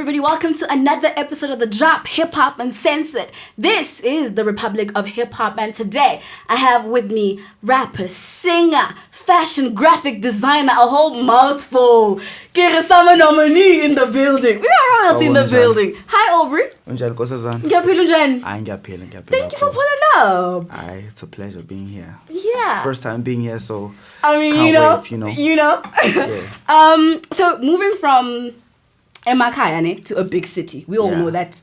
everybody? Welcome to another episode of The Drop, Hip Hop Uncensored. This is the Republic of Hip Hop, and today I have with me rapper, singer, fashion graphic designer, a whole mouthful. Kirisama nominee in the building. We got royalty in the building. Hi, Aubrey. Unjani Nkosazana? Ngiyaphila njani? Ngiyaphila. Thank you for pulling up. It's a pleasure being here. Yeah. First time being here, so I mean, can't you know. Yeah. So moving from Emakaya to a big city, we all know that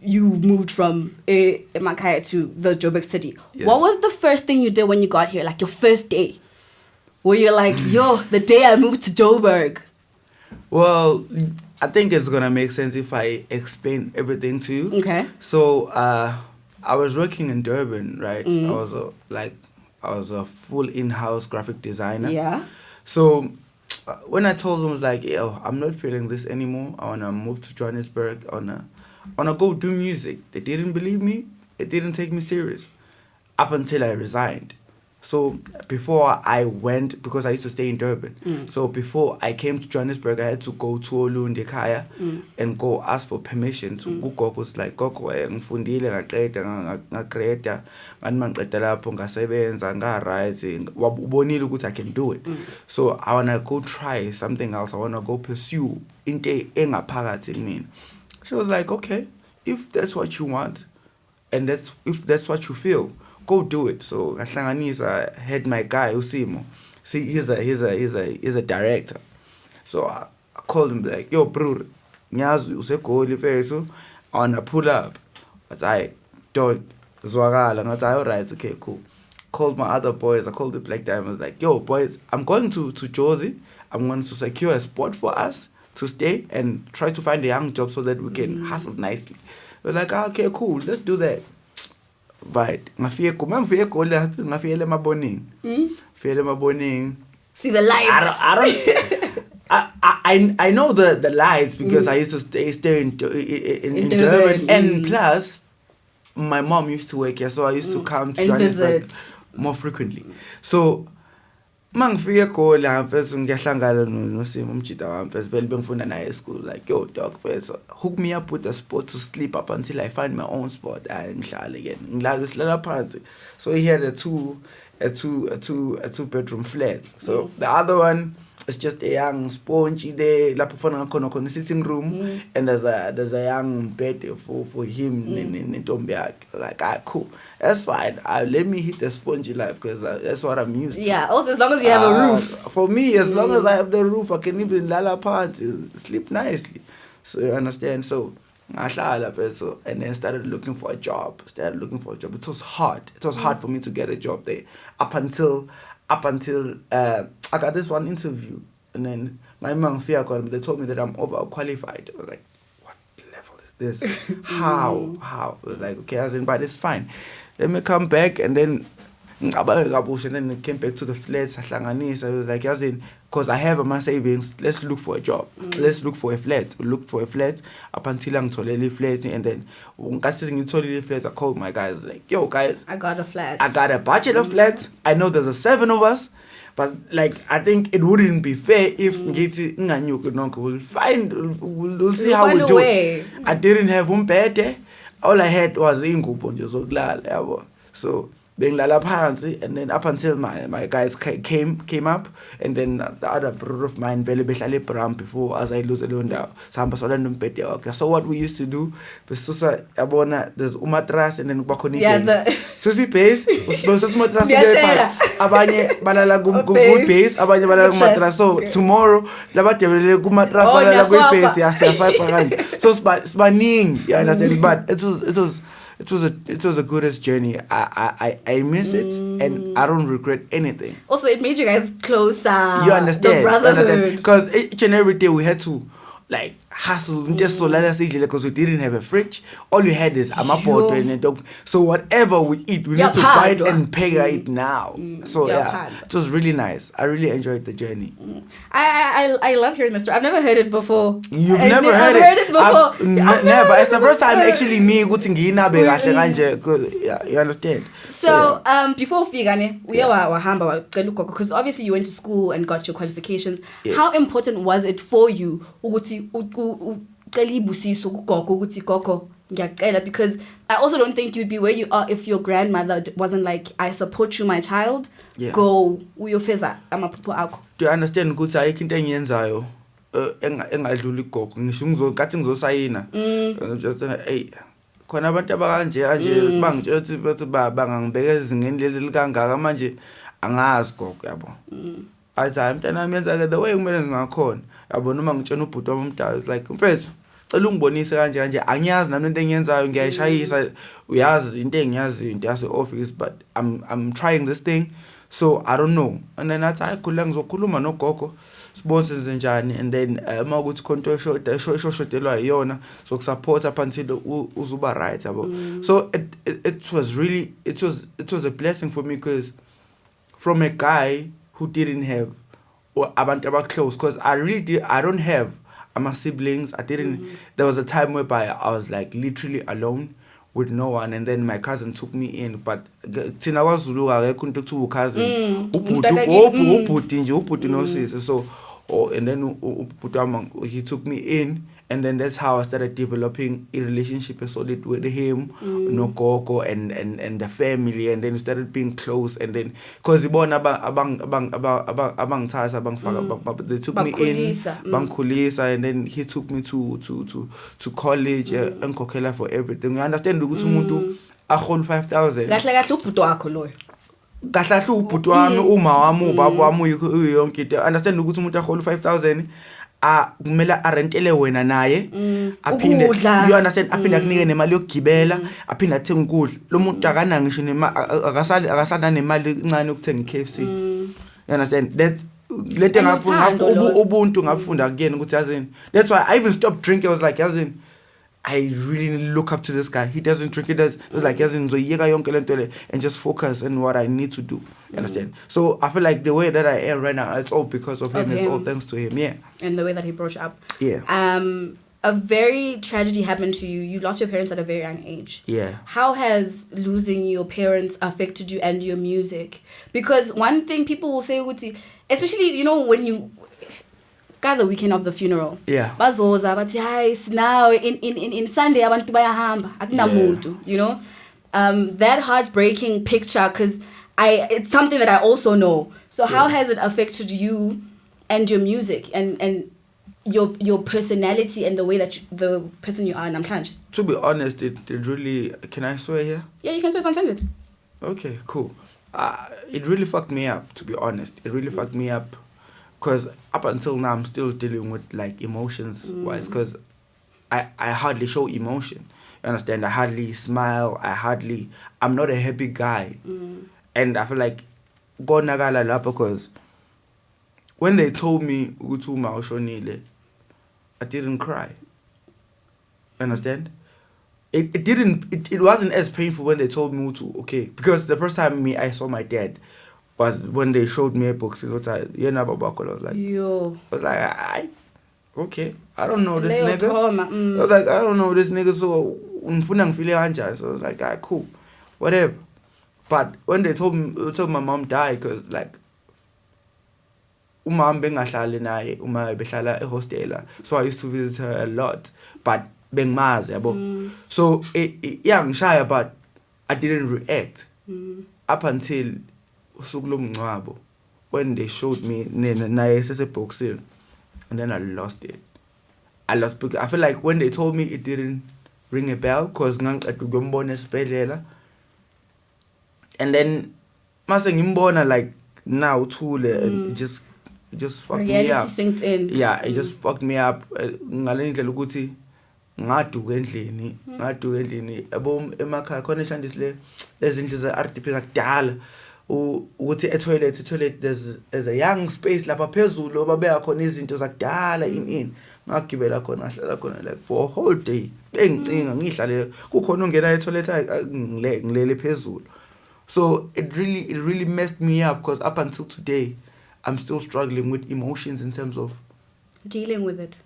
you moved from Emakaya to the Joburg city. Yes. What was the first thing you did when you got here, like your first day? Where you're like, yo, the day I moved to Joburg? Well, I think it's gonna make sense if I explain everything to you. Okay. So I was working in Durban, right? I was a full in-house graphic designer. Yeah. So when I told them, I was like, yo, I'm not feeling this anymore. I wanna move to Johannesburg. I wanna go do music. They didn't believe me. They didn't take me serious up until I resigned. So before I went, because I used to stay in Durban, so before I came to Johannesburg, I had to go to Olundi Kaya and go ask for permission to go. Gogo's like, Gogo, ngifundile ngagrade nganimaqeda lapho ngasebenza ngarise wabonile ukuthi I can do it. So I want to go try something else. I want to go pursue into engaphakathi kimi. She was like, okay, if that's what you want and if that's what you feel, go do it. So ngahlanganisa had my guy Usimo. See, he's a director. So I called him like, yo bro, nyazi useGoli feso, I wanna pull up. But I dog zwakala ngathi alright, okay, cool. Called my other boys. I called the Black Diamonds like, yo boys, I'm going to Jozi. I'm going to secure a spot for us to stay and try to find a young job so that we can hustle nicely. We're like, okay, cool, let's do that. Right. Ngafike eGoli ngafike emaboning. See the lights. I know the lights because I used to stay in Durban, and plus my mom used to work here, so I used to come to Johannesburg more frequently. So mangifike eGoli first ngiyahlangana noSimo umjida wami first vele bengifunda naye school like, yo dog, first hook me up with a spot to sleep up until I find my own spot. Ngihlala again ngilala phansi. So he had a two bedroom flat. So the other one is just a young spongy there lapho fona khona sitting room, and there's a young bed for him in ntombi yakhe. Like, cool, that's fine. Let me hit the spongy life because that's what I'm used to. Yeah, also as long as you have a roof. For me, as long as I have the roof, I can even lala phansi, sleep nicely. So you understand? So ngahlala peso, and then started looking for a job. It was hard. It was hard for me to get a job there up until I got this one interview, and then my mom fear called me. They told me that I'm overqualified. I was like, what level is this? How? I was like, okay, but it's fine. Let me come back, and then it came back to the flats. I was like, because I have my savings, let's look for a job. Let's look for a flat. Up until I'm totally flat, and then I called my guys like, yo guys, I got a flat. I got a bachelor flat. I know there's 7 of us, but like I think it wouldn't be fair if we'll see how we do it. I didn't have umbete. All I had was ingubo nje zokulala. So bengilala phansi, and then up until my guys came up, and then the other brother of mine vele behlala eBram before as I lose leyo ndawo sihamba sola nompete wakhe. So what we used to do, besusa yabona, there's umatras and then kuba khona ibase. Susi base besusa umatras abanye balala ku base, abanye balala ku matras. So tomorrow labadebelele ku matras balala ku base yasiyaswipe kanje. So sibaningi, you understand? But it was a goodest journey. I miss it, and I don't regret anything. Also, it made you guys closer. You understand? The brotherhood. Because each and every day we had to like hustle just so let us eat, because we didn't have a fridge. All we had is amapoto and a dog. So whatever we eat, we need to buy it and pay it now. So it was really nice. I really enjoyed the journey. I love hearing this story. I've never heard it before. You've never heard it? I've heard it before. I've never. It's the first time actually me you understand? So before Figane, we are hamba because obviously you went to school and got your qualifications. Yeah. How important was it for you ngicela ibusiso kugogo ukuthi gogo ngiyacela, because I also don't think you'd be where you are if your grandmother wasn't like, I support you my child, go uyofeza amaphupho akho. Do you understand ukuthi ayikho into engiyenzayo engadlula igogo, ngisho ngizokathi ngizosayina just hey khona abantu abakanje bangitshela ukuthi bathi bangangibeka ezingeni leli likangaka manje angazi gogo yabo. Athi hayi mntana wami yenza the way kumele ngakhona yabo, noma ngitshena ubhuti wami omdala like mfethu cela ungibonise kanje angiyazi nami into engiyenzayo ngiyayishayisa, uyazi into engiyaziyo into yase office, but I'm trying this thing, so I don't know. And then athi hayi khulula ngizokhuluma nogogo sibone senze njani, and then uma ukuthi konto shoshotelwa iyona so support up until uzuba right yabo. So it was really it was a blessing for me, because from a guy who didn't have abantu abaclose, because I don't have my siblings. I didn't there was a time whereby I was like literally alone with no one, and then my cousin took me in, but thina kwaZulu akekho into ekuthiwa cousin, ubhuti nje ubhuti nosisi. So and then he took me in, and then that's how I started developing a relationship, a solid with him, no gogo and the family, and then we started being close, and then because ibona abangithatha abangifaka, they took me in bangikhulisa, and then he took me to college and ngikhokhela for everything. You understand ukuthi umuntu akhona 5,000 kahle ubhuti wakho loyo, kahle ubhuti wami, uma wami, ubaba wami, yonke into. Understand ukuthi umuntu akhona 5,000 kumele arentele wena naye, aphinde you understand, aphinde akunike nemali yokugibela, aphinde athenga ukudla. Lo muntu akana ngisho akasana nemali encane yokuthenga iKFC. You understand, that's lento ngafunda ubuntu ngafunda kuyena ukuthi yazini. That's why I even stopped drinking. I was like yazini, I really look up to this guy. He doesn't drink. It was like yazini ngizoyeka yonke lento le and just focus on what I need to do. You understand? So I feel like the way that I am right now, it's all because of him. It's all thanks to him. Yeah. And the way that he brought you up. Yeah. A very tragedy happened to you. You lost your parents at a very young age. Yeah. How has losing your parents affected you and your music? Because one thing people will say, especially, you know, when you got the weekend of the funeral. Yeah. Bazoza bathi hi now in Sunday abantu bayahamba akunamuntu, you know. That heartbreaking picture, because it's something that I also know. So how has it affected you and your music and your personality and the way that the person you are namhlanje? To be honest, it really, can I swear here? Yeah, you can swear something. Okay, cool. It really fucked me up, to be honest. It really fucked me up, because up until now I'm still dealing with like emotions wise, because I hardly show emotion. You understand? I hardly smile. I'm not a happy guy. And I feel like gonagala la, because when they told me Utuma Oshonile, I didn't cry. Understand? It wasn't as painful when they told me to, okay, because the first time I saw my dad was when they showed me a book. I was like, yo. I was like, okay, I don't know this nigga. I was like, I don't know this nigga, so so I was like, cool, whatever. But when they told my mom died, because like uma bengahlali naye, uma behlala ehostela, so I used to visit her a lot, but bengmazi yabo. So yeah, ngishaya, but I didn't react up until usuku lomngcwabo, when they showed me naye seseboxing, and then I lost it. Because I feel like when they told me, it didn't ring a bell, because ngangiqeda ukumbona esibhedlela, and then mase ngimbona like now Thule, and it just fucked me up. Synced in. Yeah, it just fucked me up. Ngale ndlela ukuthi ngaduka endlini yabo emakhaya khona eshandisile lezinto ze RDP zakudala ukuthi etoilet there's a young space lapha phezulu obabeka khona izinto zakudala in ngagibela khona ahlala khona like for a whole day bengicinga ngihlale kukhona ongena etoilet ngilele phezulu. So it really messed me up, because up until today I'm still struggling with emotions in terms of dealing with it.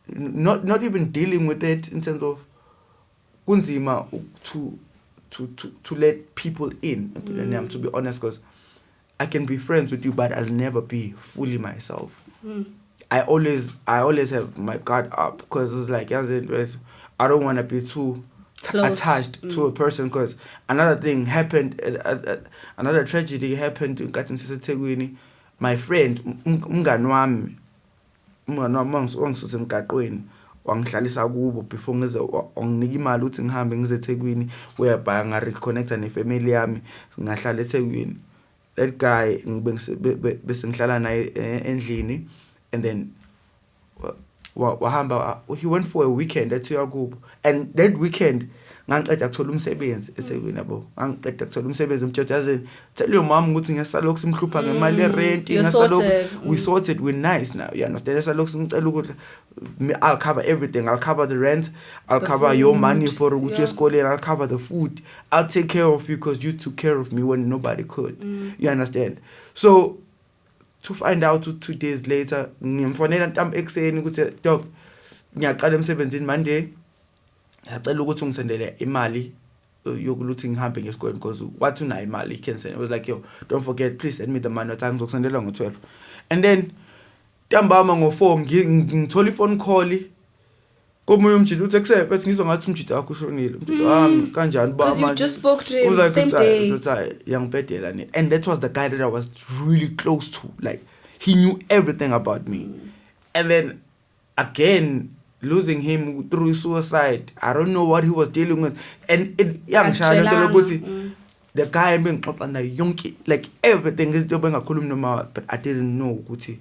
Not even dealing with it in terms of kunzima to let people in, to be honest, because I can be friends with you, but I'll never be fully myself. I always have my guard up because it's like I don't want to be too attached to a person because another thing happened. Another tragedy happened in Katin. My friend umngani wami ongisuse emgaqweni wangihlalisa kubo before ngize onginika imali uthi ngihambe ngize eThekwini whereby ngareconnecta nefamily yami ngahlala eThekwini. That guy bese ngihlala naye endlini and then wahamba he went for a weekend at Yakubu and that weekend ngangiqeda ukuthola umsebenzi eThekwini yabo ngangiqeda ukuthola umsebenzi umtshethazeni tell your mom ukuthi ngiyasalokhu simhlupha ngemali yerent ngiyasalokhu we sorted we're nice now you understand esalokhu singicela ukuthi I'll cover everything I'll cover the rent I'll cover your money for ukuthi esikoleni I'll cover the food I'll take care of you because you took care of me when nobody could you understand so to find out 2 days later ngimfonela ntambo ekseni ukuthi dog ngiyaqala emsebenzini Monday sacela ukuthi ungisendele imali yokuluthi ngihambe ngesikole because wathi unayo imali can send I was like yo don't forget please send me the money wathi ngizokusendela ngo12 and then ntambama ngo4 ngithola iphone call komunye umjidi uthi ekusephe ethi ngizongathi umjidi wakho ushonile umjidi wami kanjani ba manje because you just spoke to him same day yangibhedela nini and that was the guy that I was really close to like he knew everything about me and then again losing him through suicide I don't know what he was dealing with and it yangishaya ukuthi the guy bengixoxa naye yonke like everything izinto bengakhulumi noma but I didn't know ukuthi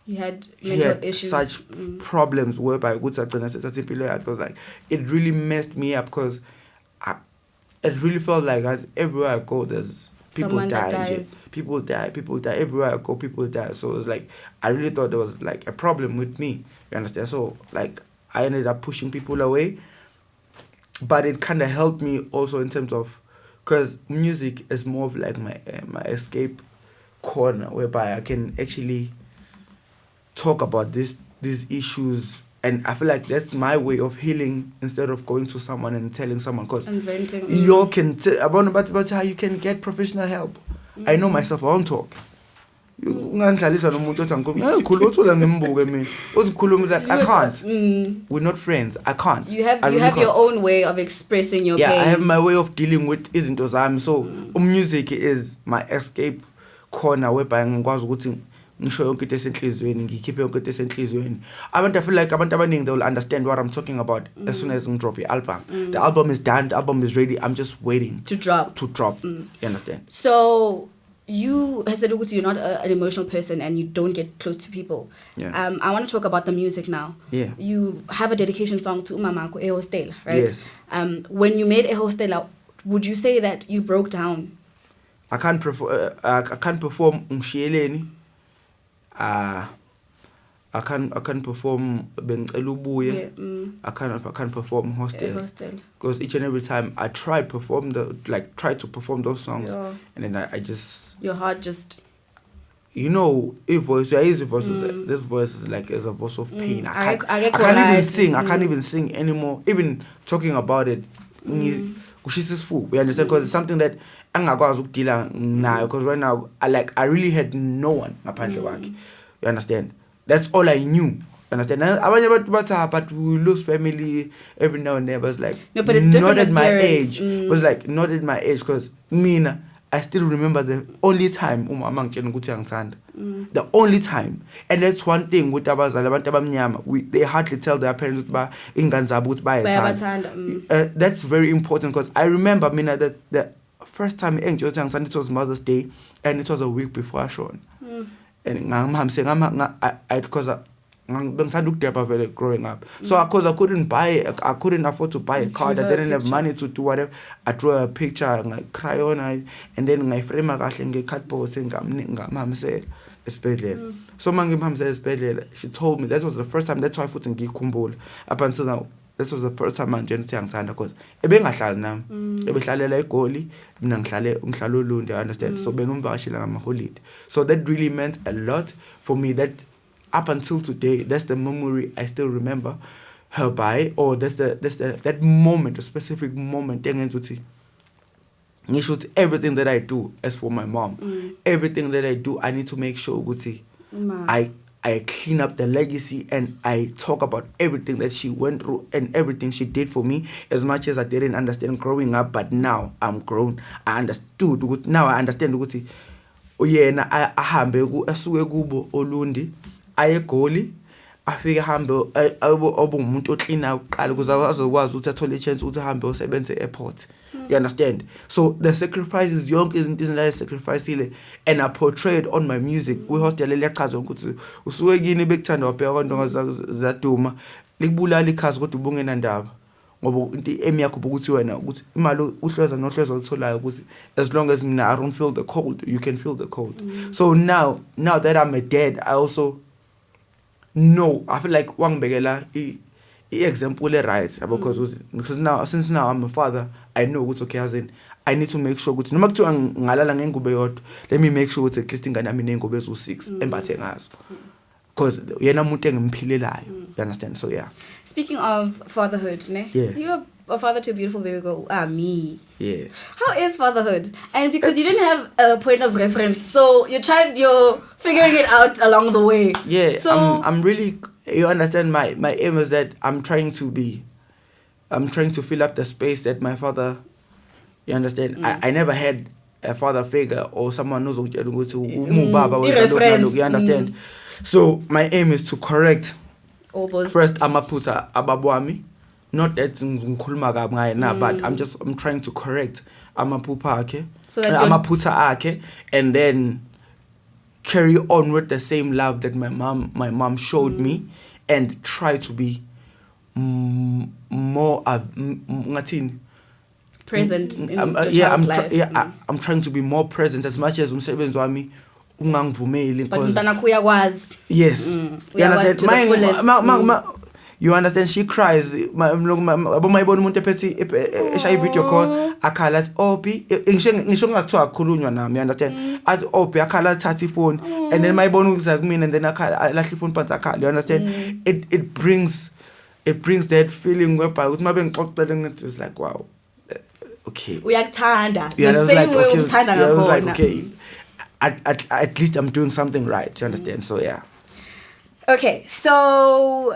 he had mental issues such problems whereby ukuthi agcina sethatha impilo yakhe was like it really messed me up because it really felt like as everywhere I go there's people die people die everywhere I go people die so it was like I really thought there was like a problem with me you understand so like I ended up pushing people away but it kind of helped me also in terms of because music is more of like my escape corner whereby I can actually talk about these issues and I feel like that's my way of healing instead of going to someone and telling someone because you all can about how you can get professional help. I know myself I won't talk. Ungangihlalisa nomuntu othi ngikhuluma uthula ngimbuke mina uzikhuluma like I can't we're not friends I can't you have your own way of expressing your pain I have my way of dealing with izinto zami so music is my escape corner whereby ngikwazi ukuthi ngisho yonke into esenhlizweni ngikhiphe yonke into esenhlizweni abantu I feel like abantu abaningi they will understand what I'm talking about as soon as I drop the album the album is done the album is ready I'm just waiting to drop you understand so you have said you're not an emotional person and you don't get close to people I want to talk about the music now you have a dedication song to umamako ehostela right yes when you made ehostela would you say that you broke down I can't perform ngishiyeleni I can't perform bengicela ubuye I can't perform hostel because each and every time I tried to perform those songs and then I just your heart just this voice is like as a voice of pain I can't even sing I can't even sing anymore even talking about it kushisa isifuba you understand because it's something that angakwazi ukudila nayo because right now I really had no one ngaphandle kwakhe you understand that's all I knew understand abanye abantu bathi but we lose family every now and then but like no but it's different not at my parents. age was like not at my age because mina I still remember the only time umama ngitshela ukuthi angithanda the only time and that's one thing ukuthi abazali abantu abamnyama they hardly tell their parents ukuthi ba ingane zabo ukuthi bayathanda that's very important because I remember mina that the first time engitshela ukuthi angithanda it was Mother's Day and it was a week before Ashona and ngihambise because ngithanda ukudeba vele growing up so because I couldn't afford to buy a card I didn't have money to do whatever I drew a picture and cry on it and then ngayiframe kahle ngecardboard ngamhambisela esibhedlela so mangimhambisela esibhedlela she told me that was the first time that's why futhi ngikhumbula up until now this was the first time manje ukuthi angithanda because ebengahlala nami ebehlalela eGoli mina ngihlala uLundi I understand so bengumvakashela ngama holiday so that really meant a lot for me that up until today that's the memory I still remember her by or that's that moment a specific moment engenza ukuthi ngisho ukuthi everything that I do as for my mom everything that I do I need to make sure ukuthi I clean up the legacy and I talk about everything that she went through and everything she did for me, as much as I didn't understand growing up, but now I'm grown. I understood. Now I understand ukuthi uyena ahambe asuke kubo olundi aye eGoli afike ahambe obumuntu ocleana uqala ukuze azokwazi ukuthi athole chance ukuthi ahambe osebenze airport. You understand? So the sacrifices yonke izinto izindlela sacrificeile and I portrayed on my music. We hostel lechaza ukuthi usuke kini bekuthanda wabheka konke zaduma likubulala ikhazi kodwa ubungena ndaba ngoba into emi yakho ukuthi wena ukuthi imali uhleza nohleza utholayo ukuthi as long as mina I don't feel the cold, you can feel the cold. So now that I'm a dad, I also know, I feel like wangibekela example right because since now I'm a father, I know what's okay, as in I need to make sure ukuthi noma kuthiwa ngalala ngengube yodwa, let me make sure ukuthi at least ingane yami nengube ezo6 embathe ngazo because yena umuntu engimphilelayo. You understand? So yeah, speaking of fatherhood, ne? Yeah. You're a father to a beautiful baby girl. Me. Yes. How is fatherhood? And because you didn't have a point of reference, so you're figuring it out along the way. Yeah. So I'm really, you understand, my aim is that I'm trying to fill up the space that my father, you understand, I never had a father figure or someone knows what you understand. So my aim is to correct first amaphutha ababwami, not that ngikhuluma kabi ngaye na, but I'm trying to correct amaphupha akhe, so that amaphutha akhe, and then carry on with the same love that my mom showed me and try to be more present in the child's life. I'm trying to be more present as much as umsebenzi wami ungangivumeli because yes, you understand. You understand, she cries abayibona umuntu ephethe eshaya video call akhala athi Aubrey ngisho ngakuthiwa akukhulunywa nami, you understand, athi Aubrey akhala thatha ifone and then mayibona ukuza kumina and then akhala lahla ifone phansi akhala. You understand? It brings that feeling whereby ukuthi mabe ngixoxele ngithi it's like wow, okay, uyakuthanda the same way umthanda ngakhona. Like okay, at least I'm doing something right. You understand? So yeah. Okay, so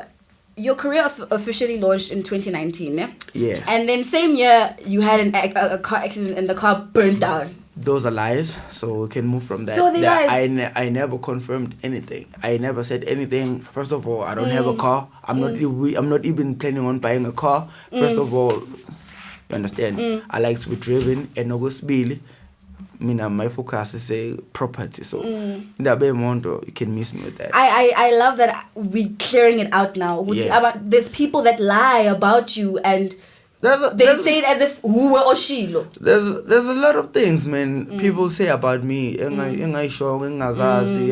your career officially launched in 2019, yeah? Yeah. And then same year, you had a car accident and the car burned down. Those are lies, so we can move from that. So they lies. I never confirmed anything. I never said anything. First of all, I don't have a car. I'm not even planning on buying a car. First of all, you understand? I like to be driven and no go speed. My focus is a property, so you can miss me with that. I love that we're clearing it out now. There's people that lie about you and they say it as if who were Oshilo. There's a lot of things, man. People say about me. You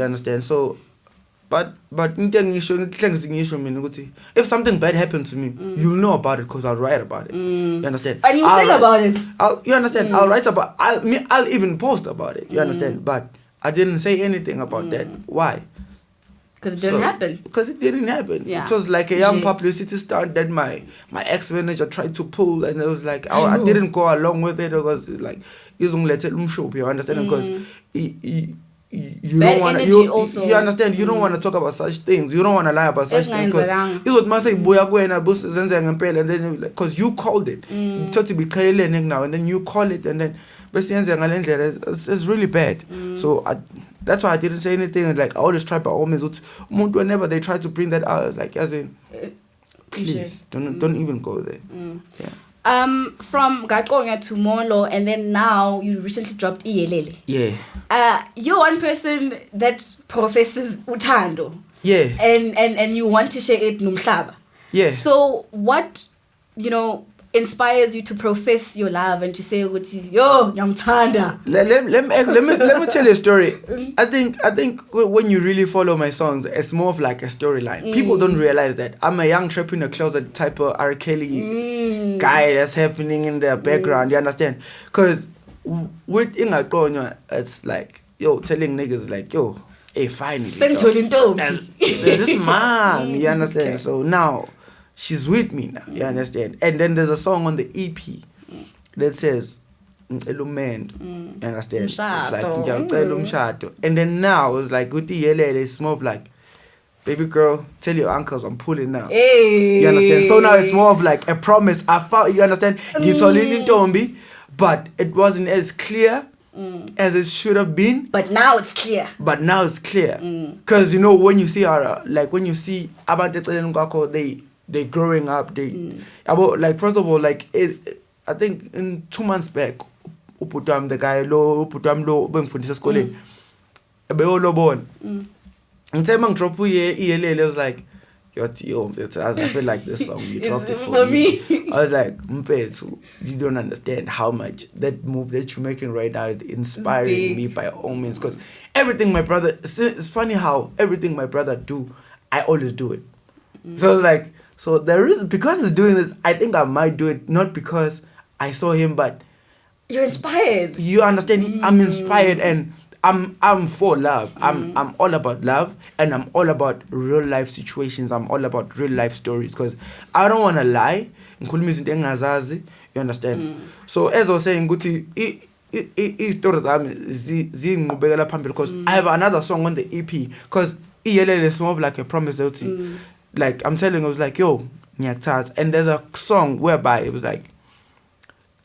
understand? So, but if something bad happened to me, you'll know about it because I'll write about it. You understand? And you sing about it. You understand? I'll write about. I'll even post about it. You understand? But I didn't say anything about that. Why? Because it didn't happen. Because it didn't happen. Yeah. It was like a young publicity stunt that my ex-manager tried to pull, and it was like I didn't go along with it because it's like you understand? Because you don't want to. You understand? You don't want to talk about such things. You don't want to lie about such things because it's what must say boya kwena bus zenza ngempela, and then because you called it, to be clearly now, and then you call it, and then it's really bad. So that's why I didn't say anything. Like I always try by all means. Whenever they try to bring that out, I was like, as in, please don't even go there. Yeah. From Gakonya to Molo, and then now you recently dropped Iyelele. Yeah. You're one person that professes utando. Yeah. And you want to share it numhlaba. Yeah. So what, inspires you to profess your love and to say, yo, nyamthanda? Let me tell you a story. I think when you really follow my songs, it's more of like a storyline. People don't realize that I'm a young trap in a closet type of R. Kelly guy that's happening in the background. You understand? Because with Aubrey Qwana, it's like, telling niggas like, hey, finally. This man, you understand? Okay. So now, she's with me now, you understand? And then there's a song on the EP that says, you understand? It's like, and then now it's like, it's more of like, baby girl, tell your uncles I'm pulling now. Hey. You understand? So now it's more of like a promise. I found, you understand? But it wasn't as clear as it should have been. But now it's clear. Because, you know, when you see when you see abantu they growing up, like, first of all, like, I think in 2 months back, uputam the guy uputam lo bengifundisa esikoleni ebeyolobona ngithe mangidrop iyelele I was like yo I feel like this song you dropped it for me. I was like Mfethu, you don't understand how much that move that you're making right now is inspiring me by all means, because everything my brother, it's funny how everything my brother do I always do it. So it's like, so there is, because he's doing this, I think I might do it, not because I saw him, but you're inspired. You understand? I'm inspired, and I'm for love. I'm all about love, and I'm all about real life situations. I'm all about real life stories, because I don't want to lie. You understand? So as I was saying, Guti, because I have another song on the EP, because it's more of like a promise. Like I'm telling you, I was like, yo, and there's a song whereby it was like,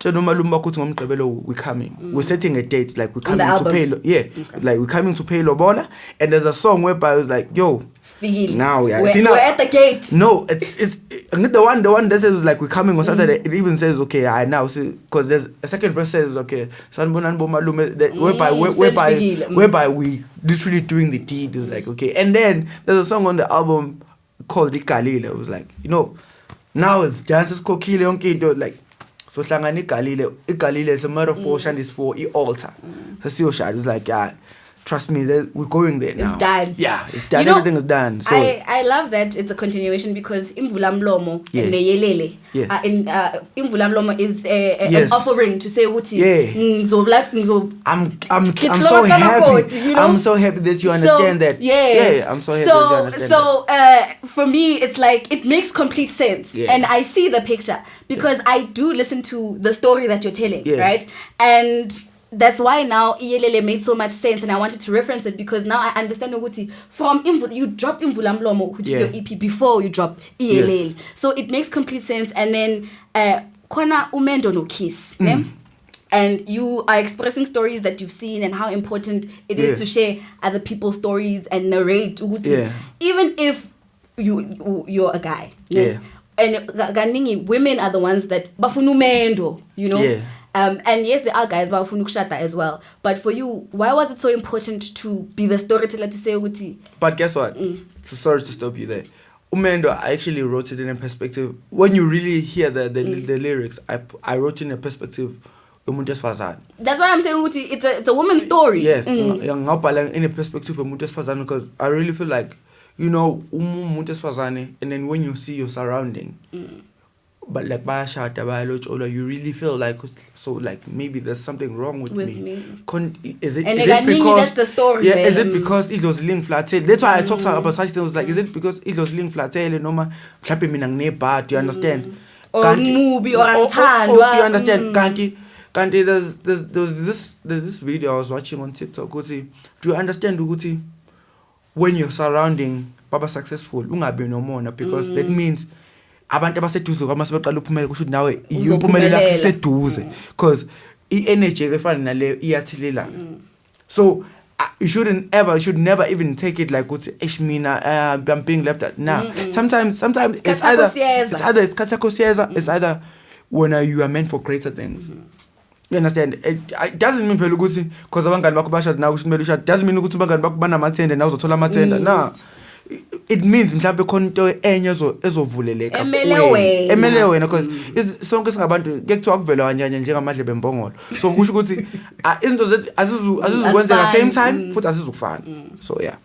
we're coming. We're setting a date, like we're coming to pay. Like we're coming to pay Lobola, and there's a song whereby I was like, "Yo, now, yeah, we're at the gate." No, it's the one that says like we're coming on Saturday. It even says okay, I now see, because there's a second verse says okay, whereby we literally doing the deed. It was like okay, and then there's a song on the album called Ikalile. It was like, you know, now it's dances kokile like. So hlangana igalile is a metaphor, and is for altar. So it was like, yeah, trust me, we're going there now. It's done. Yeah, it's done. Everything is done. So I love that it's a continuation, because imvulamlomo and neyelele. Imvulamlomo is an offering to say uti. I'm so happy. You know? I'm so happy that you understand that. Yeah, I'm so happy that you understand that. For me, it's like it makes complete sense, and I see the picture, because I do listen to the story that you're telling, right? And that's why now Iyelele made so much sense, and I wanted to reference it, because now I understand ukuthi from you drop Imvulamlomo, which is your EP, before you drop Iyelele. So it makes complete sense. And then Qwana umendo no kiss. And you are expressing stories that you've seen and how important it is to share other people's stories and narrate. Even if you're a guy. And women are the ones that bafuna umendo, you know. And yes, there are guys bafuna ukushada as well. But for you, why was it so important to be the storyteller, to say uti? But guess what? So sorry to stop you there. Umendo, I actually wrote it in a perspective. When you really hear the lyrics, I wrote in a perspective. That's why I'm saying uti, it's a woman's story. Yes, in a perspective of because I really feel like, you know, and then when you see your surrounding, but like you really feel like, so like maybe there's something wrong with me. Is it because that's the story? Yeah, is it because it was linked flat tail? That's why I talk about such things. Like, is it because it was linked flat tail? No man, clapping me nang bad. Do you understand? Or movie or do you understand? Kanti, there's this video I was watching on TikTok. Do you understand, Uguti? When you're surrounding Baba successful, ungabi no more, because that means abantu abaseduze kwamasibeqala uphumela kusho nawe iyuphumelela kuseduze, because energy efana nale iyathilela. So you should never even take it like what's ishmina I'm being left at. Nah. Sometimes it's either when you are meant for greater things. You understand? It doesn't mean pelugusi because abangani bakho bashada now kumele ushada. Doesn't mean ukuthi abangani bakho banamathenda now uzothola amathenda. Nah. It means mhlawumbe khona into enye ezovuleleka emele wena, because sonke singabantu kekuthiwa kuvela wanyanya njengamadlebe embongolo. So kusho ukuthi izinto zethu azizukwenzeka same time futhi azizukufana. So yeah.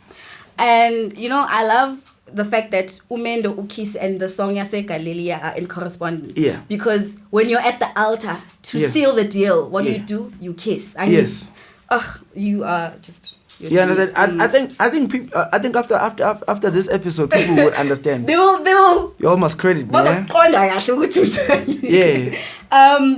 And you know, I love the fact that Umendo Ukis and the song Yase Galilia are in correspondence. Yeah. Because when you're at the altar to seal the deal, what do? You kiss. And you are just. You understand? I think people. I think after this episode, people will understand. They will. You almost credit me. Yeah.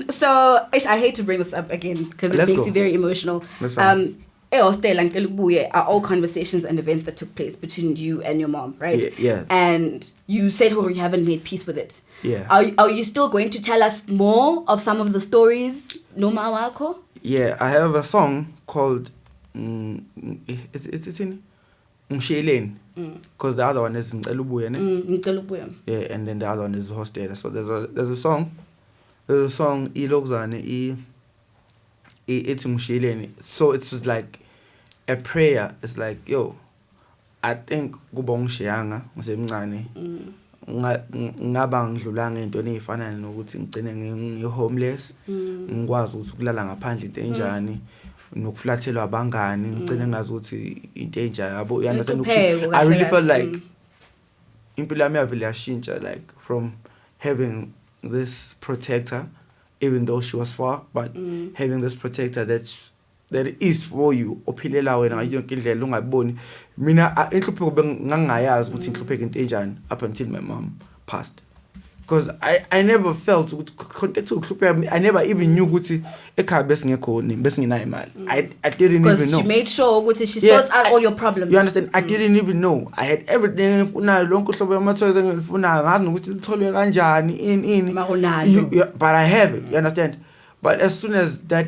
So I hate to bring this up again because it makes you very emotional. That's fine. hostel are all conversations and events that took place between you and your mom, right? Yeah. And you said you haven't made peace with it. Yeah. Are you still going to tell us more of some of the stories? Noma wako? Yeah, I have a song called it's in Msheleni. Because the other one is Ngelubuya, Ngelubuya. Yeah, and then the other one is Hostel. So there's a song Ilokzane it's Msheleni. So it's just like a prayer. It's like, yo, I think kubong shiyanga ngisemncane ngaba ngidlulanga into efana nokuthi ngicine ngi-homeless ngikwazi ukuthi ukulala ngaphandle into enjani nokuflathelwa abangani ngicine ngazi ukuthi into enjani yabo you understand ukuthi I really felt like impilo yami yavele yashintsha like from having this protector even though she was far but having this protector that is for you ophilela wena ngayo yonke indlela ungayiboni mina inhlupheko bengangayazi ukuthi inhlupheko into enjani up until my mom passed because I never felt contact uhluphe I never even knew ukuthi ekhaya besingekho besinginayo imali I didn't even know because she made sure ukuthi she sorts out all your problems you understand I didn't even know I had everything engifunayo lonke uhlobo lwamathoyizi engilifunayo ngazi nokuthi litholwe kanjani ini but I have it you understand but as soon as that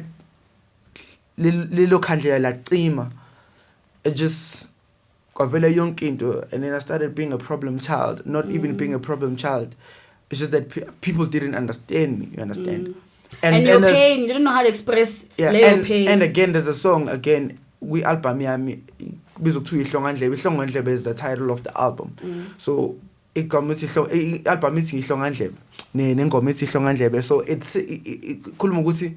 lelo khandlela lacima it just kwavela yonke into and then I started being a problem child not even being a problem child it's just that people didn't understand me you understand and your pain you didn't know how to express your pain and again there's a song again we album yami bizokuthiwa ihlongandlebe is the title of the album so igama ithi album ithi ihlongandlebe nengoma ithi ihlongandlebe so it's ikhuluma ukuthi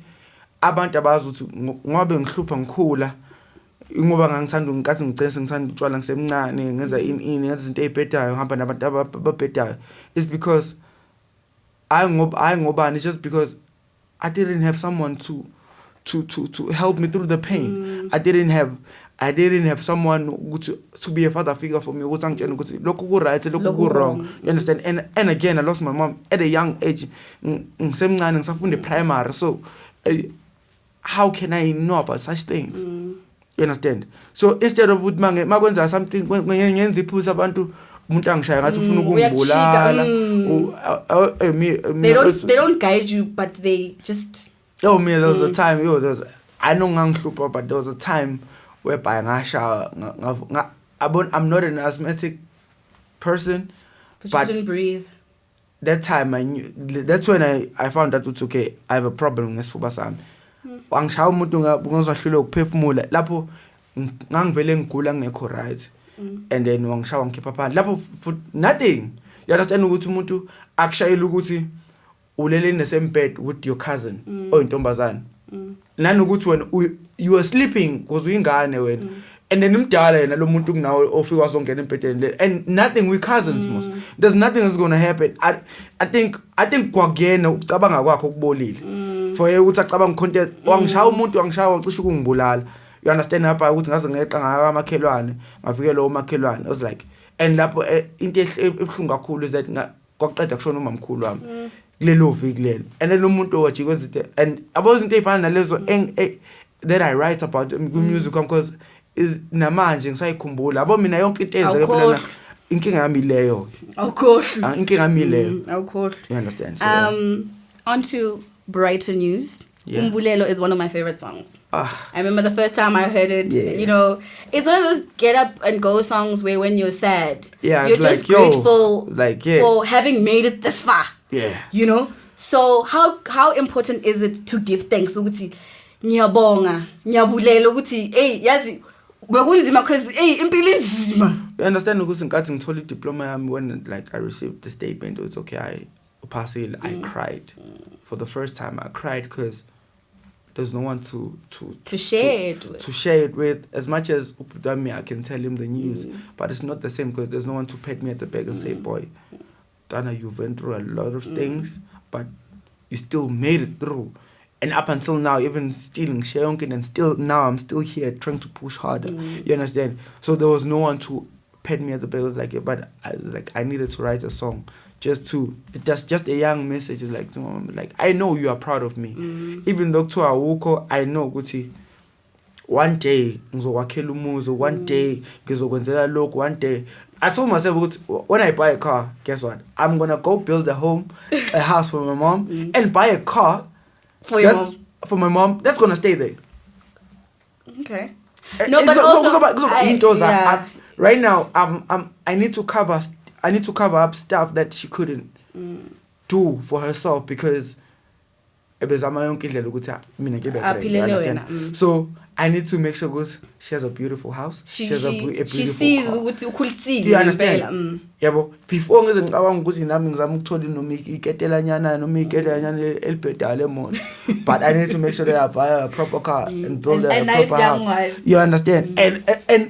abantu abazi ukuthi ngobe ngihlupha ngikhula ngoba ngangithanda ngikathi ngicela sengithanda utshwala ngisemncane ngenza ini ngenza izinto ezibhedayo ngihamba nabantu ababhedayo it's because I ngobani it's just because I didn't have someone to help me through the pain I didn't have someone to be a father figure for me ukuthi angitshela ukuthi lokho ku right lokho ku wrong you understand and again I lost my mom at a young age ngisemncane ngisafunda primary so how can I know about such things you understand so instead of ukuthi makwenza something ngenza iphuza abantu umuntu angishaya ngathi ufuna ukungibulala they don't guide you but they just me there was a time I know ngangihlupa but there was a time whereby ngashaya I'm not an asthmatic person but you didn't breathe that time I knew that's when I found out it's okay I have a problem ngesifuba sami angishaya umuntu ngizwahlule ukuphefumula lapho ngangivele ngigula ngekho right and then wangishaya ngikhipha phandle lapho nothing you understand ukuthi umuntu akushayela ukuthi ulele in the same bed with your cousin oyintombazana nanokuthi wena you are sleeping because uyingane wena and then imdala yena lo muntu kunawo ofika wazongena embedeni and nothing we cousins most there's nothing that's going to happen I think kwakuyena ucabanga kwakho kubolile for ukuthi acabanga content wangishaya umuntu wangishaya wacisha ukungibulala you understand lapha ukuthi ngaze ngeqa ngamakhelwane ngafike lo makhelwane I was like and lapho into ebhlungu kakhulu is that kwaqeda kushona umamkhulu wami kulelo viki lelo and then umuntu wathi kwenza into and about into efana nalezo that I write about music because is namanje ngisayikhumbula yabo mina yonke into eyenzeke mina inkinga yami leyo awukhohlwa inkinga yami leyo awukhohlwa you understand so on to brighter news. Umbulelo is one of my favorite songs. I remember the first time I heard it, you know, it's one of those get up and go songs where when you're sad, you're just grateful for having made it this far. Yeah. You know? So how important is it to give thanks? Ukuthi ngiyabonga, ngiyabulela ukuthi yazi bekunzima because impilo inzima. You understand ukuthi nkathi ngithola diploma yami when like I received the statement it's okay I passed I cried. For the first time I cried because there's no one to share it with. To share it with. As much as Upudami, I can tell him the news, but it's not the same because there's no one to pat me at the back and say, boy, Dana, you went through a lot of things, but you still made it through. And up until now, even stealing Shayonkin, and still now I'm still here trying to push harder. You understand? So there was no one to pat me at the back. I was like, but I needed to write a song. Just a young message like I know you are proud of me. Even though to Awuko, I know Guti one day ngizokwakhela umuzi, one day ngizokwenzela lokhu, one day. I told myself, when I buy a car, guess what? I'm gonna go build a home, a house for my mom, and buy a car for your mom. For my mom, that's gonna stay there. Okay. No, but also, right now, I need to cover up stuff that she couldn't do for herself because so I need to make sure she has a beautiful house. She has a beautiful she sees you understand? Yeah, but before ngizengicabanga ukuthi nami ngizama ukuthola noma iketelanyana noma iketelanyana elibhedale more. But I need to make sure that I buy a proper car and build a nice proper young house. wife. You understand? And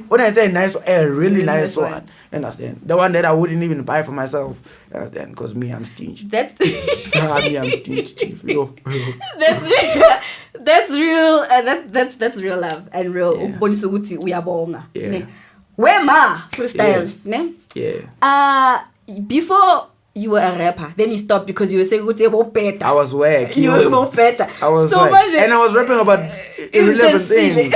when I say nice, a really nice one. You understand? The one that I wouldn't even buy for myself. You understand? Because me, I'm stingy. That's me, I'm stingy, chief. Yo. That's real. That's real love and real. Yeah. Where ma freestyle? Ne? Yeah. Before you were a rapper, then you stopped because you were saying better. I was whack. You were more better. I was so whack. And I was rapping about irrelevant things.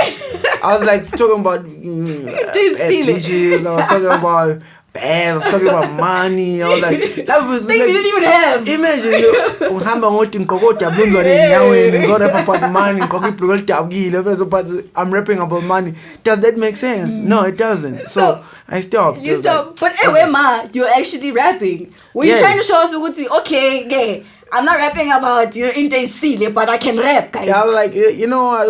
I was like talking about bitches. I was talking about bands. I was talking about money. I was like, that was things like, you didn't even have. Imagine I'm rapping about money. Does that make sense? No, it doesn't. So I stopped. You stopped. But anyway, ma, you're actually rapping. Were you trying to show us okay, gay? I'm not rapping about into silly, but I can rap, guys. Yeah, I was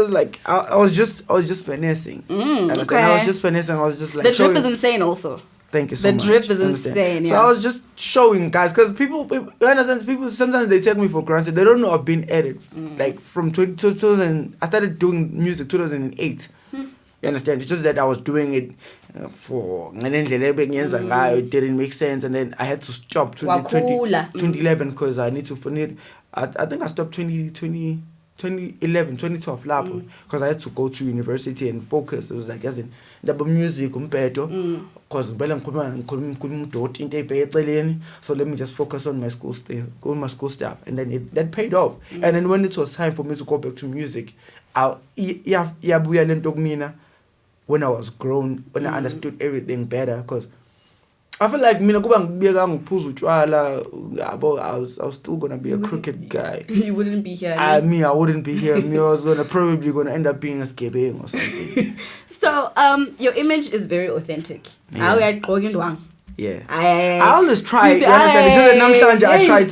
like, I was just finessing. Okay. I was just finessing. I was just like the drip is insane, also. Thank you so much. The drip is insane. Yeah. So I was just showing guys, because people you understand, people sometimes they take me for granted. They don't know I've been at it. Like from 2000, I started doing music 2008. You understand? It's just that I was doing it for it didn't make sense, and then I had to stop 2011 because I need to finish. I think I stopped 2011, 2012 because I had to go to university and focus. It was like as in double music because so let me just focus on my school stuff, and then that paid off. And then when it was time for me to go back to music, when I was grown, when I understood everything better, because I feel like I was still gonna be a crooked guy. You wouldn't be here. I wouldn't be here. I was probably gonna end up being a skebeng or something. So your image is very authentic. Yeah. I always try. You understand?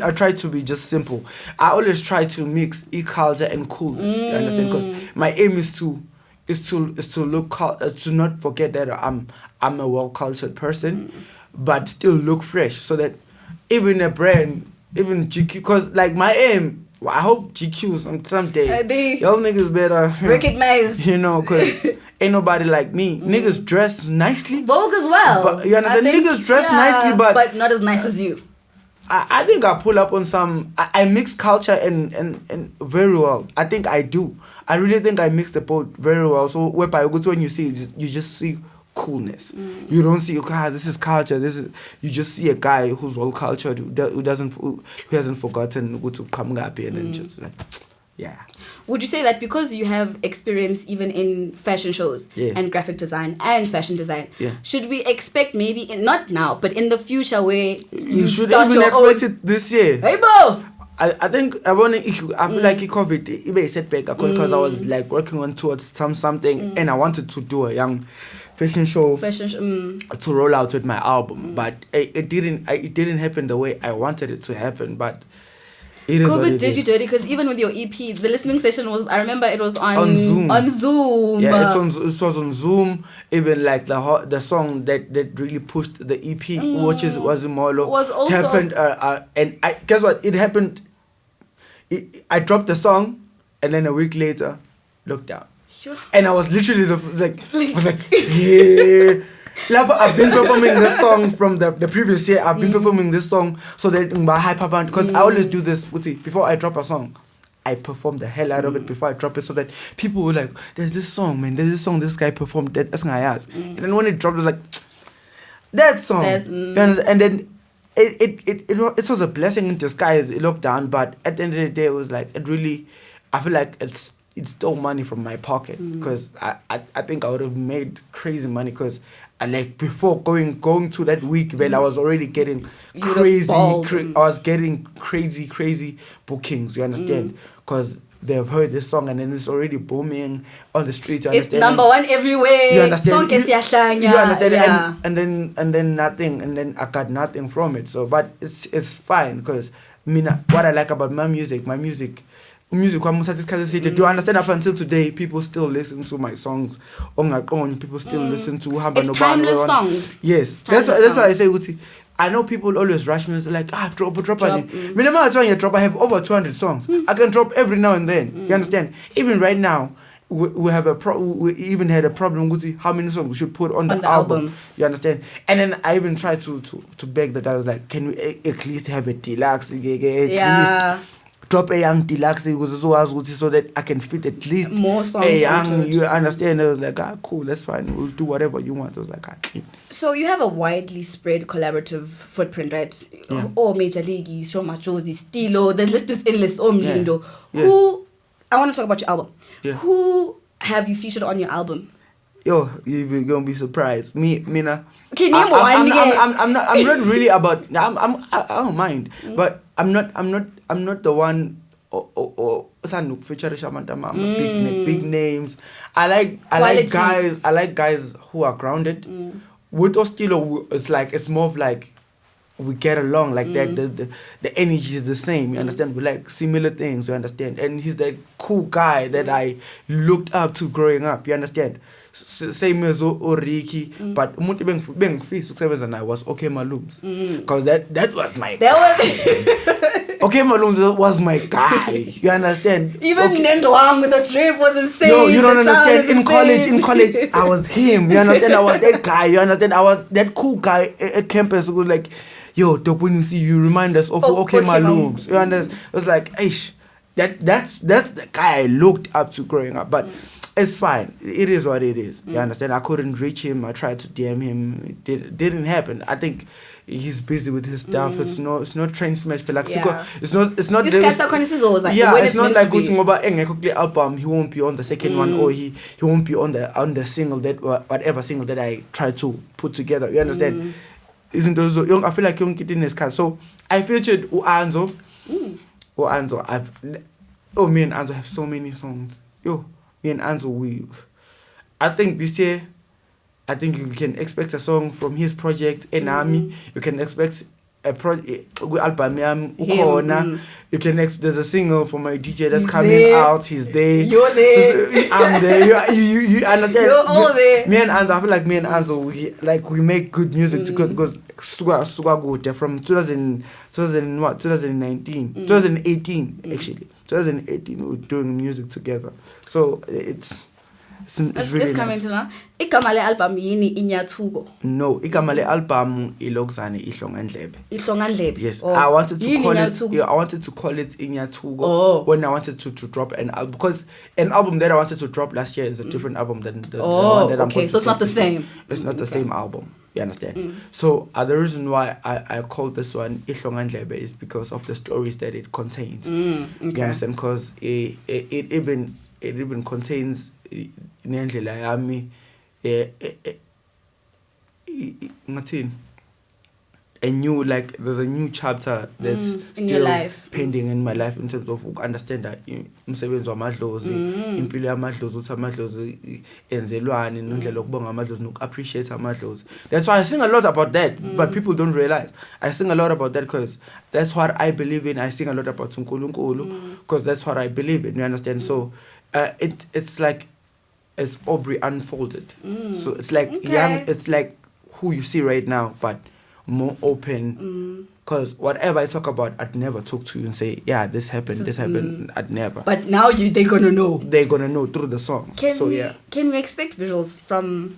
I try to be just simple. I always try to mix e-culture and coolness. You understand? Because my aim is to look to not forget that I'm a well-cultured person, but still look fresh, so that even a brand, even GQ, because like my aim, I hope GQ someday y'all niggas better recognize, because ain't nobody like me. Niggas dress nicely, Vogue as well, but you understand, niggas dress nicely, but not as nice as you. I think I pull up on some. I mix culture and very well. I think I do. I really think I mix the both very well. So whereby when you see it, you just see coolness. You don't see this is culture. You just see a guy who's well cultured, who hasn't forgotten who to come up here and then just like. Yeah. Would you say that because you have experience even in fashion shows and graphic design and fashion design, should we expect maybe, not now, but in the future where you should start even your expect own... it this year? Hey, Bo! I think I feel like COVID it a setback because I was like working on towards something and I wanted to do a young fashion show to roll out with my album, but it didn't happen the way I wanted it to happen, but COVID did you dirty, because even with your EP, the listening session was, I remember it was on Zoom. On Zoom. Yeah, it was on Zoom. Even like the song that really pushed the EP, which was Molo, was also happened. And guess what? It happened. I dropped the song, and then a week later, lockdown. Sure. And I was literally yeah. I've been performing this song from the previous year. I've been performing this song so that by hyper band, because I always do this. Before I drop a song, I perform the hell out of it before I drop it, so that people were like, "There's this song, man. There's this song this guy performed. That's my ass." And then when it dropped, it was like, that song. And then it was a blessing in disguise. It looked down, but at the end of the day, it was like I feel like it stole money from my pocket because I think I would have made crazy money because like before going to that week, well, I was already getting crazy. I was getting crazy bookings. You understand? Because they've heard this song and then it's already booming on the street. You understand? It's number one everywhere. You understand? You understand? Yeah. And then nothing, and then I got nothing from it. So, but it's fine because what I like about my music. Do you understand? Up until today, people still listen to my songs. People still listen to Hamba It's timeless songs. Yes, that's why I say, Uti, I know people always rush me and say like, drop. I have over 200 songs. I can drop every now and then. You understand? Even right now, we have we even had a problem with how many songs we should put on the album. You understand? And then I even tried to beg the guys like, can we at least have a deluxe? Least drop a young deluxe so that I can fit at least more songs. A young, you understand? I was like, cool, that's fine. We'll do whatever you want. I was like, clean. So you have a widely spread collaborative footprint, right? Yeah. Major League, Shoma Josie, Stilo, the list is endless. Mlindo. Yeah. Who? I want to talk about your album. Yeah. Who have you featured on your album? Yo, you're gonna be surprised. Mina. Okay, name one. I'm not really about. I don't mind, but I'm not the one. Or feature big names. I like guys who are grounded. With Ostilo, it's more of like we get along like that. The energy is the same. You understand? We like similar things. You understand? And he's that cool guy that I looked up to growing up. You understand? Same as Ricky, but umuntu beng fisa ukusebenza naye was okay Malums, because that was my okay Malums was my guy. You understand? Even Nendwang with the trip was insane. Yo, you don't understand. In college, I was him. You understand? I was that guy. You understand? I was that cool guy at campus who was like, yo, Doc, when you see you remind us of okay Malums. You understand? It was like, ish, that's the guy I looked up to growing up, but. It's fine. It is what it is. You understand? I couldn't reach him. I tried to DM him. It didn't happen. I think he's busy with his stuff. It's not train smash. But like, it's not. It's not like going about album. He won't be on the second one, or he won't be on the single that whatever single that I tried to put together. You understand? Isn't those young? I feel like young kid in his car. So I featured Uanzo. Me and Anzo have so many songs. Yo. Me and Anzo, I think this year, you can expect a song from his project, Enami. You can expect a project, album, Qwana. You can there's a single from my DJ that's coming out. He's there. You're there. I'm there. You understand? You're all there. Me and Anzo, I feel like me and Anzo, we make good music because Suga good from 2018 actually. 2018 we were doing music together, so it's really coming nice. To now. Igama le album yini Inyathuko? No, igama le album ilokuzane ihlongandlebe. Ihlongandlebe. Yes, I wanted to call it Inyathuko when I wanted to drop an album, because an album that I wanted to drop last year is a different album than the one that I'm going to so it's not the same. It's not the same album. You understand? So the reason why I called this one Ihlongandlebe is because of the stories that it contains. You understand? Because it even contains nendlela yami ngathini, there's a new chapter that's still pending in my life in terms of understand that umsebenzi wamadlozi, impilo yamadlozi, uthi amadlozi enzelwane, nendlela yokubonga amadlozi, noku-appreciate amadlozi. That's why I sing a lot about that, but people don't realize. I sing a lot about that because that's what I believe in. I sing a lot about uNkulunkulu because that's what I believe in. You understand? So it's like it's Aubrey unfolded. So it's like young. It's like who you see right now, but more open, because whatever I talk about, I'd never talk to you and say, yeah, this happened. I'd never. But now they're gonna know. They're gonna know through the songs. Can we expect visuals from